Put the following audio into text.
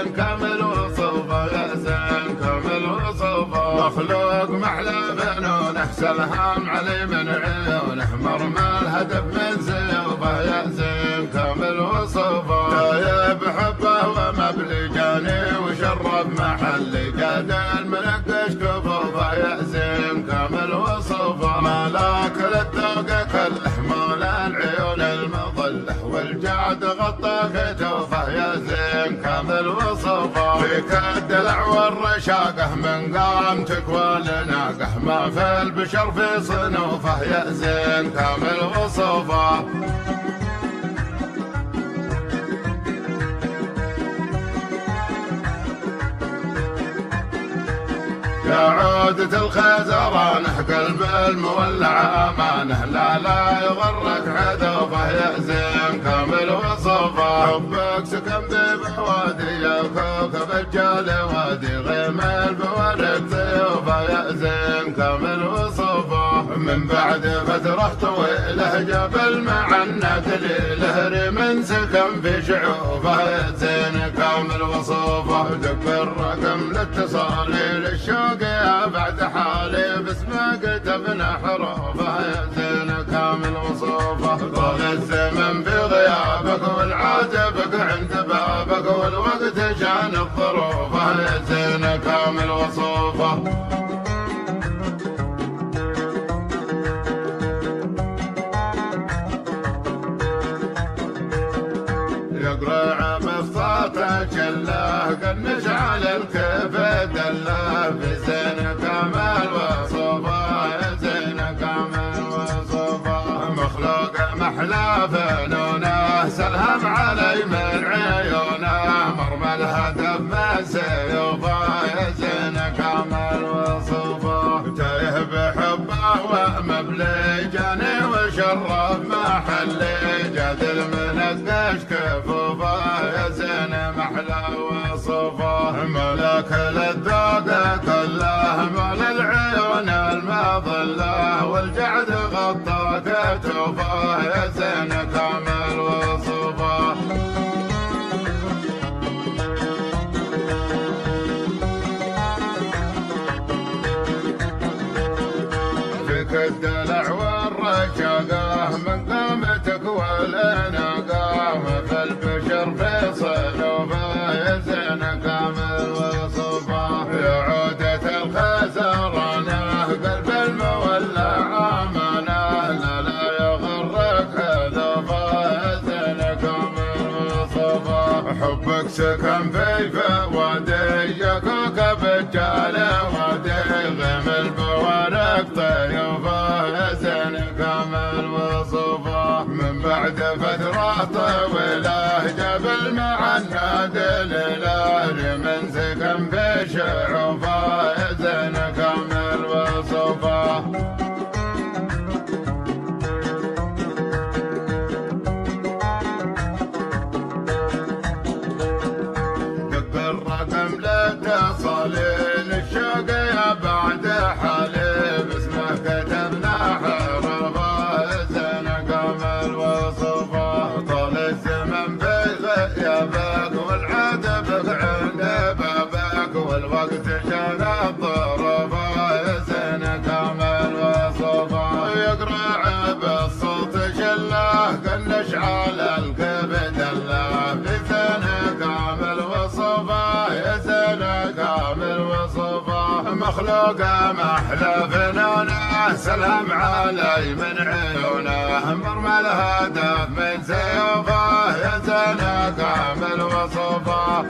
زين كامل وصوفه يا زين كامل وصوفه مخلوق محلى بنونه سلهام علي من عيونه مرمى الهدف من سيوفه يا زين كامل وصوفه تايب حبه ومبلجاني وشرب محلي قاد المنقش كفوفه يا زين كامل وصوفه ملاك للذوق كله مولى العيون المظله والجعد غطى كتوفه يا زين كامل وصوفه فيك الدلع والرشاقه من قامتك والناقه ما في البشر في صنوفه يا زين كامل وصوفه يا عودة الخزرانه قلب المولع امانه لا يغرك عذوفه يا زين كامل وصوفه حبك سكن ببوادي يا كوكب الجال وادي غيم البوارق سيوفه يا زين كامل وصوفه من بعد فترة طويلة جبل معنات ليله من سكن في شعوفه يا زين كامل وصوفه دق الرقم للاتصال للشوق يا بعد حالي باسمك كتبنا حروفه يا زين كامل وصوفه طال الزمن بغيابك والعاتبك عند بابك والوقت شان الظروفه يا زين كامل وصوفه يقرع مفطاتك الله قنش على الكبد الله في زين كامل وصوفه يا زين كامل وصوفه مخلوق محلى فنونه سلهم علي من عيونه مرمى الهدف من سيوفه يا زين كامل وصوفه تايه بحبه ومبلجاني وشرف محلي جاد المنقش كفوفه يا زين محلى وصوفه ملك للذوق كله مال العيون المظله والجعد غطى كتوفه يا زين كامل وصوفه فيك الدلع والرشاقه من قامتك والاناقه في البشر في صنوفه يا زين كامل وصوفه يا عودة الخزرانه قلب المولع امانه لا يغرك هذوفه يا زين كامل وصوفه حبك سكن في فوادي يا كوكب الجال وادي غيم البوارق طيوفه يا زين كامل وصوفه من بعد فترة طويلة جبل مع النادل الهري من سكن في شعوفه يا زين كامل وصوفه دق الرقم لاتصال للشوق يا بعد حالي باسمه كتبنا حروفه يا زين كامل وصوفه طال الزمن في غيابك والعاتبك عند بابك والوقت شان الظروفه يا زين كامل وصوفه يقرع بالصوت شله قنش على الكبد الله في زين كامل وصوفه يا زين كامل وصوفه مخلوق محلى فنونه سلام علي من عيونه مرمى الهدف من سيوفه يا زين كامل وصوفه